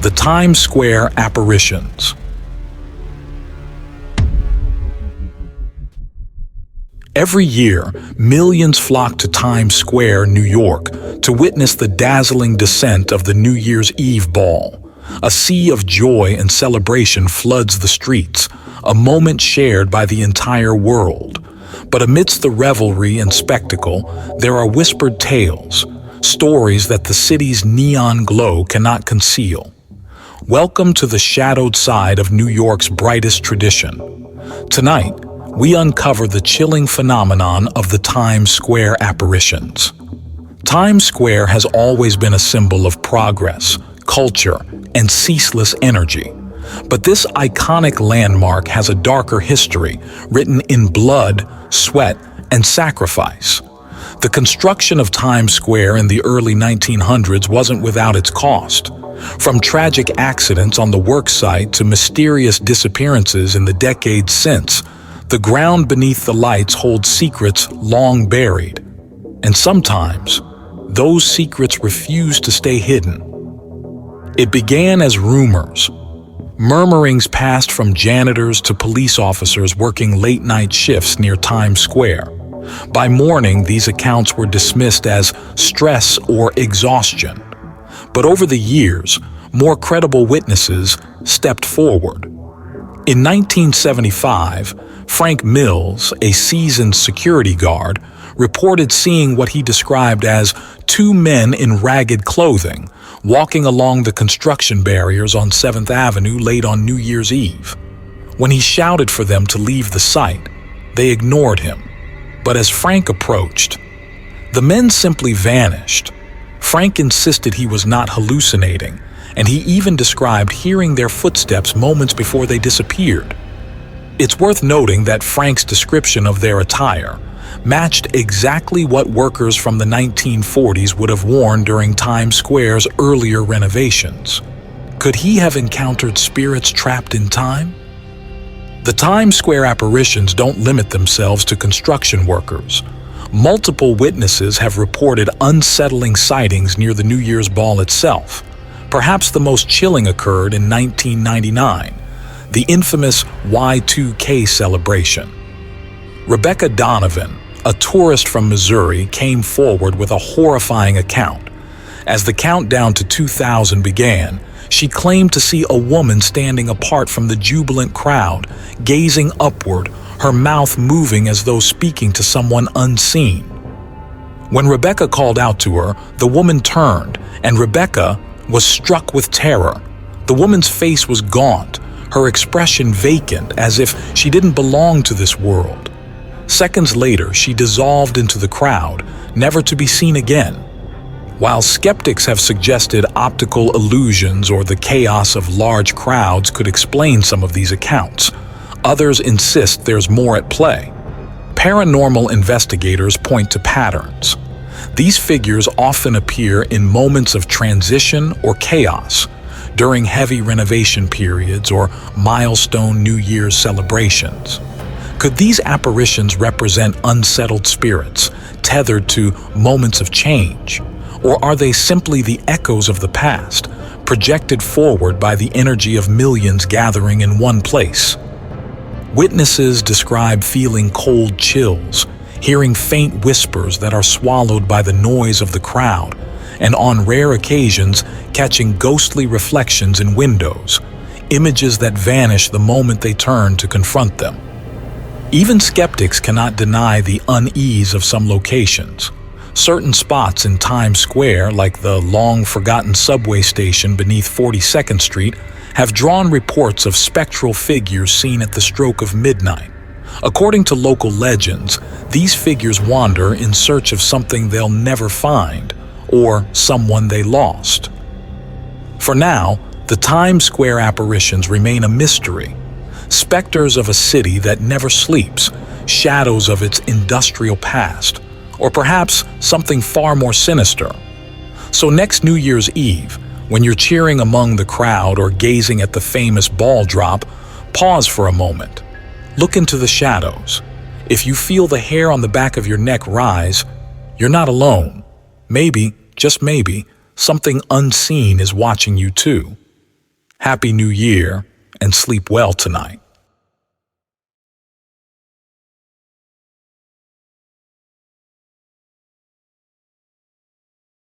The Times Square apparitions. Every year, millions flock to Times Square, New York, to witness the dazzling descent of the New Year's Eve ball. A sea of joy and celebration floods the streets, a moment shared by the entire world. But amidst the revelry and spectacle, there are whispered tales, stories that the city's neon glow cannot conceal. Welcome to the shadowed side of New York's brightest tradition. Tonight, we uncover the chilling phenomenon of the Times Square apparitions. Times Square has always been a symbol of progress, culture, and ceaseless energy. But this iconic landmark has a darker history, written in blood, sweat, and sacrifice. The construction of Times Square in the early 1900s wasn't without its cost. From tragic accidents on the work site to mysterious disappearances in the decades since, the ground beneath the lights holds secrets long buried. And sometimes, those secrets refuse to stay hidden. It began as rumors. Murmurings passed from janitors to police officers working late-night shifts near Times Square. By morning, these accounts were dismissed as stress or exhaustion. But over the years, more credible witnesses stepped forward. In 1975, Frank Mills, a seasoned security guard, reported seeing what he described as two men in ragged clothing walking along the construction barriers on 7th Avenue late on New Year's Eve. When he shouted for them to leave the site, they ignored him. But as Frank approached, the men simply vanished. Frank insisted he was not hallucinating, and he even described hearing their footsteps moments before they disappeared. It's worth noting that Frank's description of their attire matched exactly what workers from the 1940s would have worn during Times Square's earlier renovations. Could he have encountered spirits trapped in time? The Times Square apparitions don't limit themselves to construction workers. Multiple witnesses have reported unsettling sightings near the New Year's ball itself. Perhaps the most chilling occurred in 1999, the infamous Y2K celebration. Rebecca Donovan, a tourist from Missouri, came forward with a horrifying account. As the countdown to 2000 began, she claimed to see a woman standing apart from the jubilant crowd, gazing upward, her mouth moving as though speaking to someone unseen. When Rebecca called out to her, the woman turned, and Rebecca was struck with terror. The woman's face was gaunt, her expression vacant, as if she didn't belong to this world. Seconds later, she dissolved into the crowd, never to be seen again. While skeptics have suggested optical illusions or the chaos of large crowds could explain some of these accounts, others insist there's more at play. Paranormal investigators point to patterns. These figures often appear in moments of transition or chaos, during heavy renovation periods or milestone New Year's celebrations. Could these apparitions represent unsettled spirits, tethered to moments of change? Or are they simply the echoes of the past, projected forward by the energy of millions gathering in one place? Witnesses describe feeling cold chills, hearing faint whispers that are swallowed by the noise of the crowd, and on rare occasions, catching ghostly reflections in windows, images that vanish the moment they turn to confront them. Even skeptics cannot deny the unease of some locations. Certain spots in Times Square, like the long-forgotten subway station beneath 42nd Street, have drawn reports of spectral figures seen at the stroke of midnight. According to local legends, these figures wander in search of something they'll never find, or someone they lost. For now, the Times Square apparitions remain a mystery. Specters of a city that never sleeps, shadows of its industrial past, or perhaps something far more sinister. So next New Year's Eve, when you're cheering among the crowd or gazing at the famous ball drop, pause for a moment. Look into the shadows. If you feel the hair on the back of your neck rise, you're not alone. Maybe, just maybe, something unseen is watching you too. Happy New Year, and sleep well tonight.